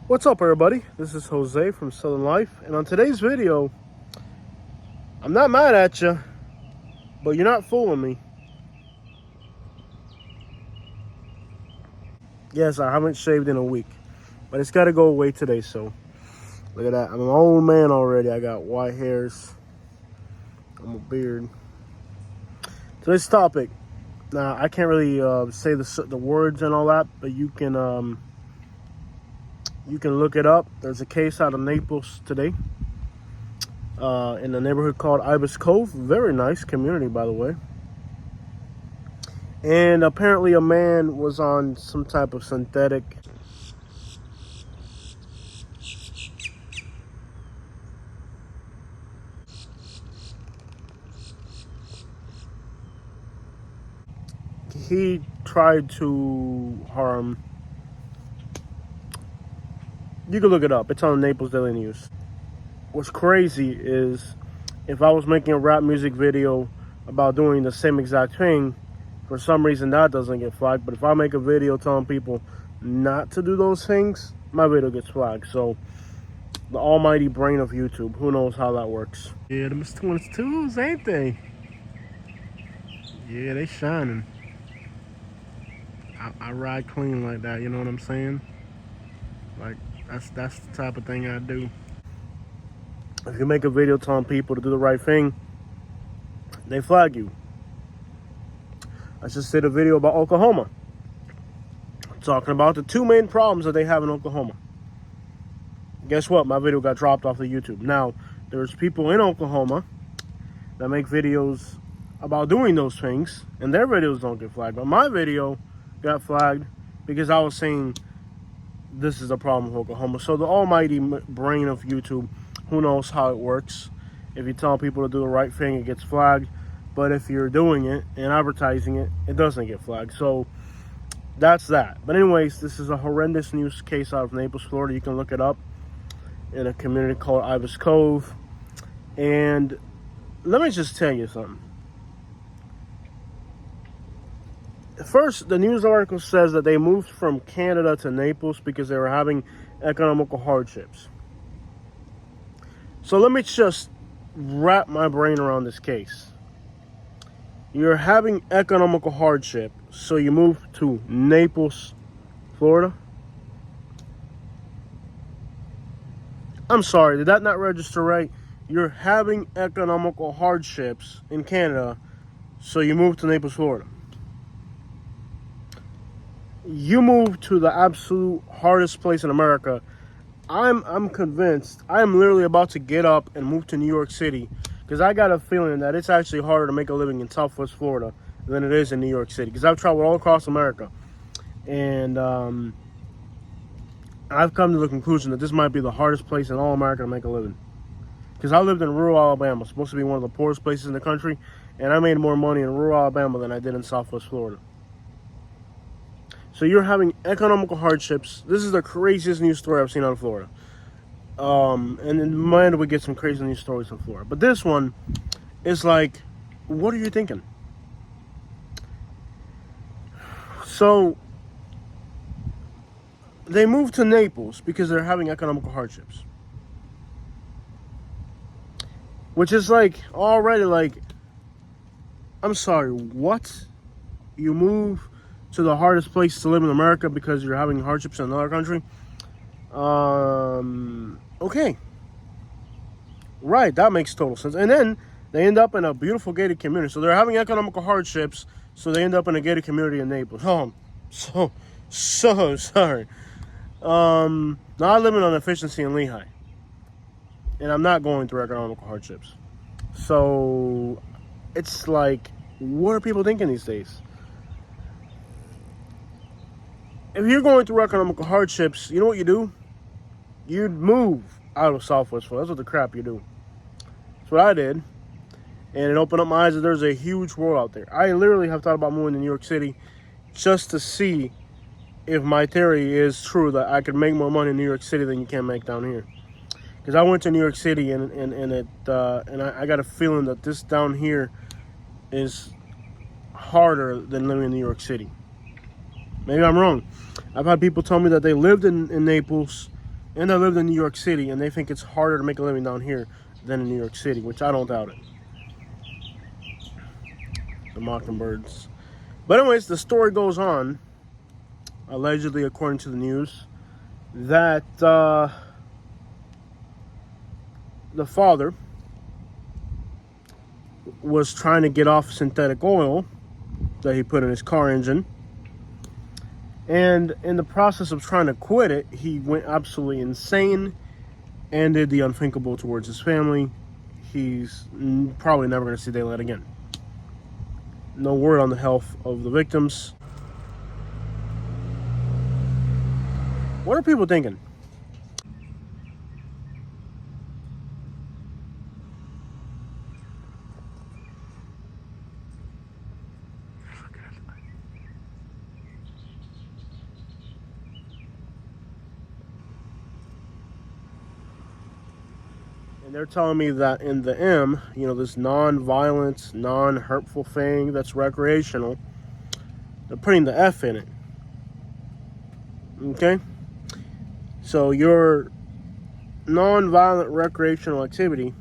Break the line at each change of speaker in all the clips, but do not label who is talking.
What's up, everybody? This is Jose from Southern Life, and on today's video, I'm not mad at you, but you're not fooling me. Yes, I haven't shaved in a week, but it's got to go away today, so look at that. I'm an old man already. I got white hairs. I'm a beard. Today's topic. Now, I can't really say the words and all that, but you can look it up. There's a case out of Naples today. In a neighborhood called Ibis Cove. Very nice community, by the way. And apparently a man was on some type of synthetic he tried to harm. You can look it up. It's on the Naples Daily News. What's crazy is if I was making a rap music video about doing the same exact thing, for some reason that doesn't get flagged. But if I make a video telling people not to do those things, my video gets flagged. So the almighty brain of YouTube, who knows how that works. Yeah, them twins twos, ain't they? Yeah, they shining. I ride clean like that, you know what I'm saying? Like, that's the type of thing I do. If you make a video telling people to do the right thing, they flag you. I just did a video about Oklahoma, talking about the two main problems that they have in Oklahoma. Guess what? My video got dropped off of YouTube. Now, there's people in Oklahoma that make videos about doing those things, and their videos don't get flagged. But my video got flagged because I was saying this is a problem with Oklahoma. So the almighty brain of YouTube, who knows how it works. If you tell people to do the right thing, it gets flagged. But if you're doing it and advertising it, it doesn't get flagged. So that's that. But anyways, this is a horrendous news case out of Naples, Florida. You can look it up in a community called Ibis Cove. And let me just tell you something. First, the news article says that they moved from Canada to Naples because they were having economical hardships. So let me just wrap my brain around this case. You're having economical hardship, so you move to Naples, Florida? I'm sorry, did that not register right? You're having economical hardships in Canada, so you move to Naples, Florida. You move to the absolute hardest place in America. I'm convinced. I'm literally about to get up and move to New York City because I got a feeling that it's actually harder to make a living in Southwest Florida than it is in New York City. Because I've traveled all across America, and I've come to the conclusion that this might be the hardest place in all America to make a living. Because I lived in rural Alabama, supposed to be one of the poorest places in the country, and I made more money in rural Alabama than I did in Southwest Florida. So you're having economical hardships. This is the craziest news story I've seen out of Florida. And in mind, we get some crazy news stories in Florida. But this one is like, what are you thinking? So they moved to Naples because they're having economical hardships. Which is like, already like, I'm sorry, what? You move to the hardest place to live in America because you're having hardships in another country? Okay. Right, that makes total sense. And then they end up in a beautiful gated community. So they're having economical hardships, so they end up in a gated community in Naples. Oh, I'm so sorry. Now I live on efficiency in Lehigh. And I'm not going through economical hardships. So it's like, what are people thinking these days? If you're going through economical hardships, you know what you do? You'd move out of Southwest Florida. That's what the crap you do. That's what I did. And it opened up my eyes that there's a huge world out there. I literally have thought about moving to New York City just to see if my theory is true that I could make more money in New York City than you can make down here. Because I went to New York City and I got a feeling that this down here is harder than living in New York City. Maybe I'm wrong. I've had people tell me that they lived in Naples and they lived in New York City, and they think it's harder to make a living down here than in New York City, which I don't doubt it. The Mockingbirds. But anyways, the story goes on, allegedly according to the news, that the father was trying to get off synthetic oil that he put in his car engine. And in the process of trying to quit it, he went absolutely insane and did the unthinkable towards his family. He's probably never going to see daylight again. No word on the health of the victims. What are people thinking? And they're telling me that in the M, this non-violent, non-hurtful thing that's recreational, they're putting the F in it. Okay? So your non-violent recreational activity,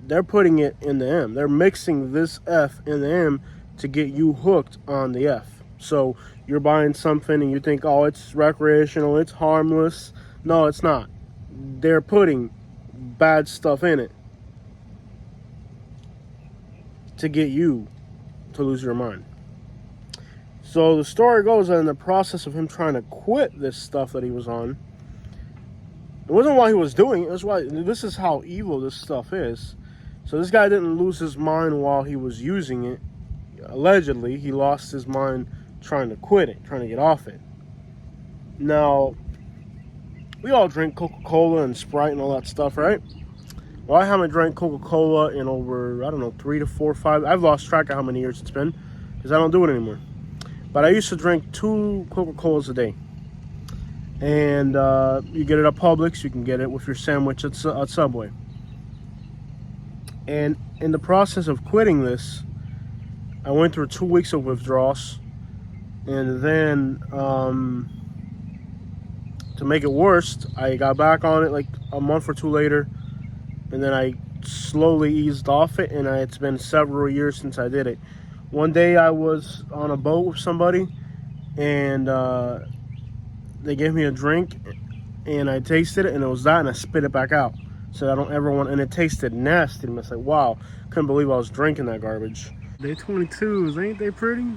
they're putting it in the M. They're mixing this F in the M to get you hooked on the F. So you're buying something and you think, oh, it's recreational, it's harmless. No, it's not. They're putting bad stuff in it to get you to lose your mind. So the story goes that in the process of him trying to quit this stuff that he was on, it wasn't while he was doing it, it was why this is how evil this stuff is. So this guy didn't lose his mind while he was using it. Allegedly, he lost his mind trying to quit it, trying to get off it. Now, we all drink Coca-Cola and Sprite and all that stuff, right? Well, I haven't drank Coca-Cola in over, 3 to 4, 5. I've lost track of how many years it's been because I don't do it anymore. But I used to drink 2 Coca-Colas a day. And you get it at Publix. You can get it with your sandwich at Subway. And in the process of quitting this, I went through 2 weeks of withdrawals. And then, to make it worse, I got back on it like a month or 2 later. And then I slowly eased off it. And it's been several years since I did it. One day I was on a boat with somebody. And they gave me a drink. And I tasted it. And it was that. And I spit it back out. So I don't ever want, and it tasted nasty. And I was like, wow, couldn't believe I was drinking that garbage. They 22s, ain't they pretty?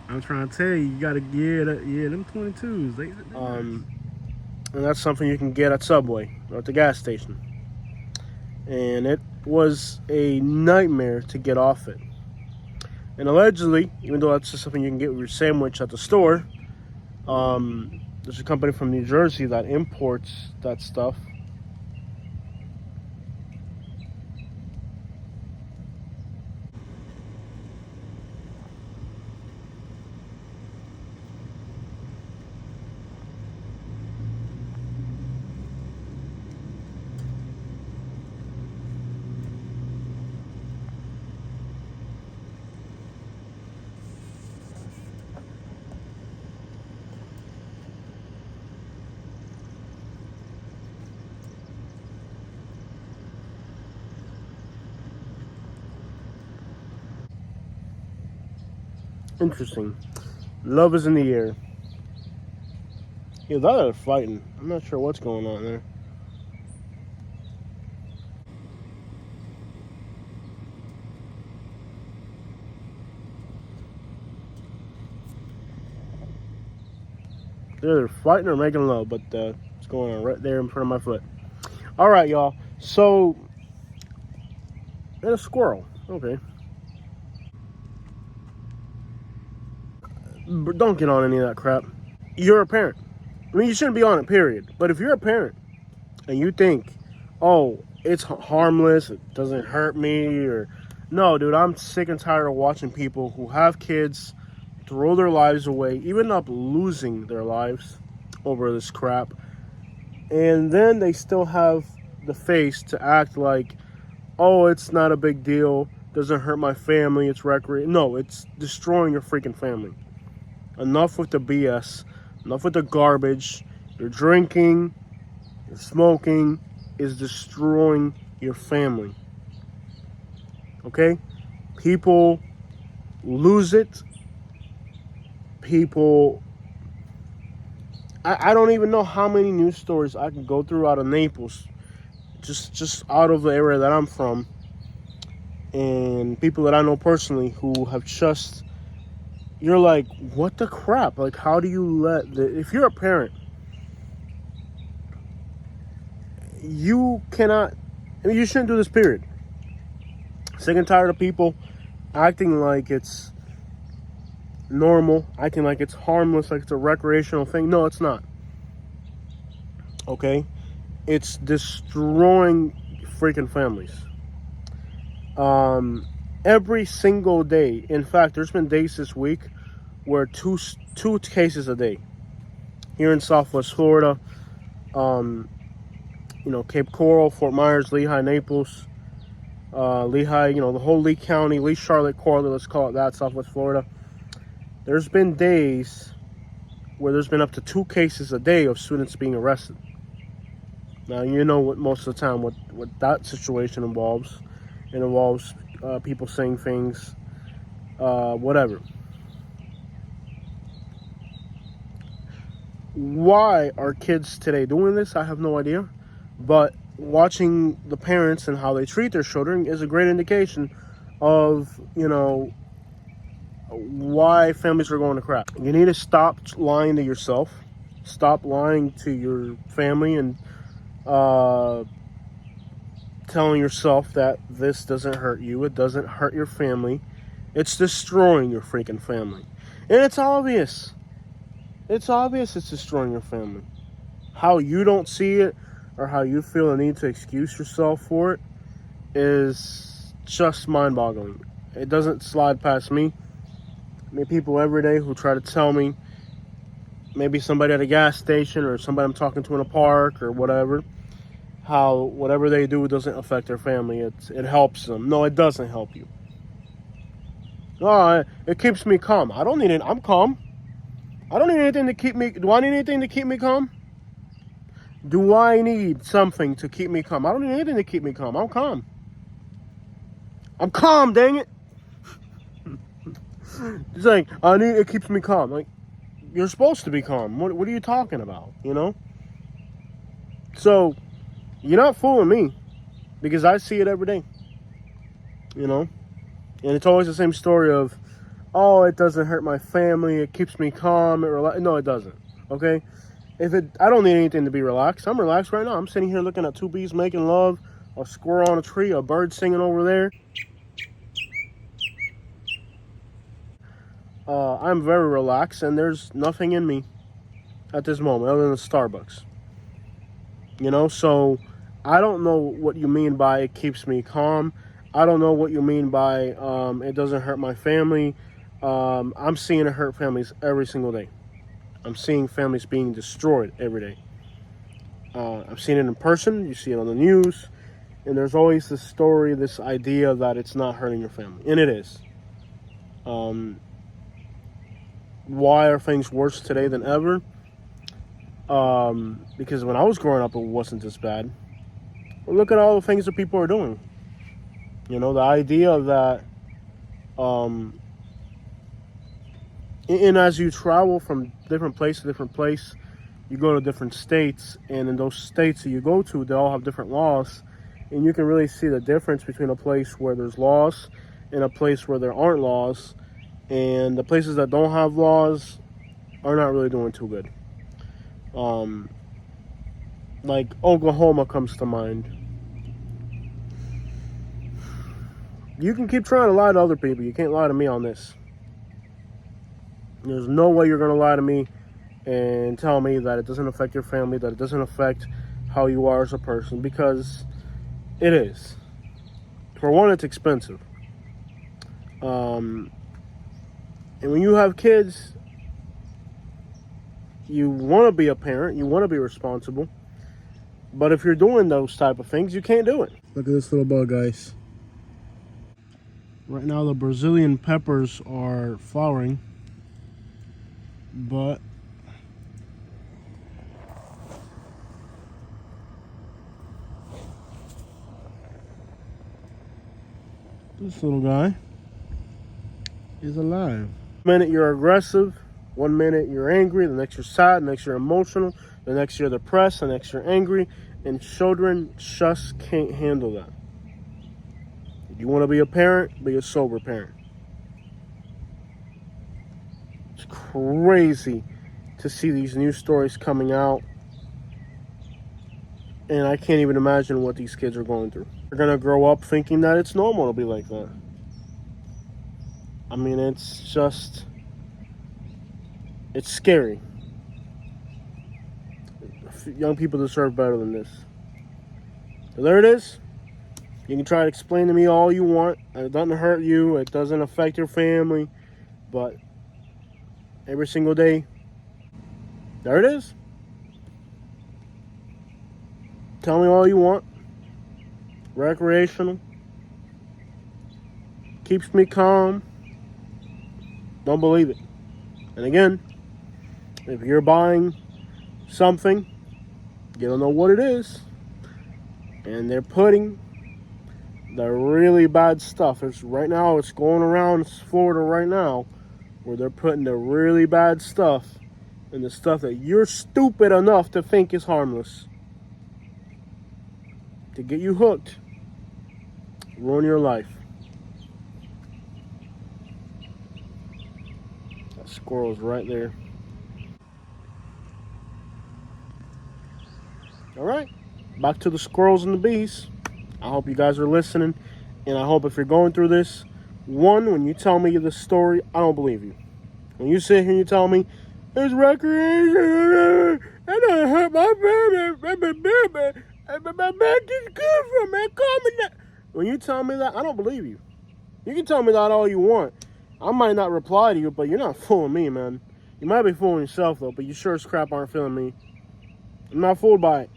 I'm trying to tell you, you gotta get it. Yeah, them 22s. They and that's something you can get at Subway or at the gas station. And it was a nightmare to get off it. And allegedly, even though that's just something you can get with your sandwich at the store, there's a company from New Jersey that imports that stuff. Interesting. Love is in the air. Yeah, they're fighting. I'm not sure what's going on there. They're fighting or making love, but it's going on right there in front of my foot. All right, y'all. So, and a squirrel. Okay. But don't get on any of that crap. You're a parent. I mean, you shouldn't be on it, period. But if you're a parent and you think, oh, it's harmless, it doesn't hurt me, or... No, dude, I'm sick and tired of watching people who have kids throw their lives away, even up losing their lives over this crap. And then they still have the face to act like, oh, it's not a big deal, doesn't hurt my family, it's recreation. No, it's destroying your freaking family. Enough with the BS. Enough with the garbage. Your drinking, your smoking is destroying your family. Okay? People lose it. People... I don't even know how many news stories I can go through out of Naples. Just out of the area that I'm from. And people that I know personally who have just... You're like, what the crap? Like, how do you let... If you're a parent, you cannot... I mean, you shouldn't do this, period. Sick and tired of people acting like it's normal, acting like it's harmless, like it's a recreational thing. No, it's not. Okay? It's destroying freaking families. Every single day. In fact, there's been days this week where two cases a day. Here in Southwest Florida, Cape Coral, Fort Myers, Lehigh, Naples, Lehigh, the whole Lee County, Lee, Charlotte, Coral, let's call it that, Southwest Florida. There's been days where there's been up to 2 cases a day of students being arrested. Now, you know what most of the time what that situation involves. It involves people saying things, whatever. Why are kids today doing this? I have no idea. But watching the parents and how they treat their children is a great indication of, why families are going to crap. You need to stop lying to yourself. Stop lying to your family and telling yourself that this doesn't hurt you. It doesn't hurt your family. It's destroying your freaking family. And it's obvious. It's obvious it's destroying your family. How you don't see it or how you feel the need to excuse yourself for it is just mind-boggling. It doesn't slide past me. I meet people every day who try to tell me, maybe somebody at a gas station or somebody I'm talking to in a park or whatever, how whatever they do doesn't affect their family. It helps them. No, it doesn't help you. No, it keeps me calm. I don't need it. I'm calm. I don't need anything to keep me... Do I need anything to keep me calm? Do I need something to keep me calm? I don't need anything to keep me calm. I'm calm. I'm calm, dang it. It's like, it keeps me calm. Like, you're supposed to be calm. What are you talking about, So, you're not fooling me. Because I see it every day. And it's always the same story of, oh, it doesn't hurt my family. It keeps me calm. No, it doesn't. Okay? I don't need anything to be relaxed. I'm relaxed right now. I'm sitting here looking at 2 bees making love, a squirrel on a tree, a bird singing over there. I'm very relaxed, and there's nothing in me at this moment other than Starbucks. So I don't know what you mean by it keeps me calm. I don't know what you mean by it doesn't hurt my family. I'm seeing it hurt families every single day. I'm seeing families being destroyed every day. I've seen it in person. You see it on the news. And there's always this story, this idea that it's not hurting your family. And it is. Why are things worse today than ever? Because when I was growing up, it wasn't this bad. But look at all the things that people are doing. The idea that... And as you travel from different place to different place, you go to different states, and in those states that you go to, they all have different laws, and you can really see the difference between a place where there's laws and a place where there aren't laws, and the places that don't have laws are not really doing too good. Like Oklahoma comes to mind. You can keep trying to lie to other people. You can't lie to me on this. There's no way you're going to lie to me and tell me that it doesn't affect your family, that it doesn't affect how you are as a person, because it is. For one, it's expensive. And when you have kids, you want to be a parent, you want to be responsible, but if you're doing those type of things, you can't do it. Look at this little bug, guys. Right now, the Brazilian peppers are flowering. But This little guy is alive. 1 minute you're aggressive, 1 minute you're angry, the next you're sad, the next you're emotional, the next you're depressed, the next you're angry, and children just can't handle that. If you want to be a parent, be a sober parent. It's crazy to see these news stories coming out, and I can't even imagine what these kids are going through. They're going to grow up thinking that it's normal to be like that. I mean, it's scary. Young people deserve better than this. So there it is. You can try to explain to me all you want. It doesn't hurt you. It doesn't affect your family. But every single day, there it is. Tell me all you want. Recreational. Keeps me calm. Don't believe it. And again, if you're buying something, you don't know what it is, and they're putting the really bad stuff. It's going around Florida right now, where they're putting the really bad stuff and the stuff that you're stupid enough to think is harmless to get you hooked, ruin your life. That squirrel's right there. All right, back to the squirrels and the bees. I hope you guys are listening, and I hope if you're going through this, one, when you tell me the story, I don't believe you. When you sit here and you tell me, it's recreation, I don't hurt my baby, my back is good for me, call me that. When you tell me that, I don't believe you. You can tell me that all you want. I might not reply to you, but you're not fooling me, man. You might be fooling yourself, though, but you sure as crap aren't fooling me. I'm not fooled by it.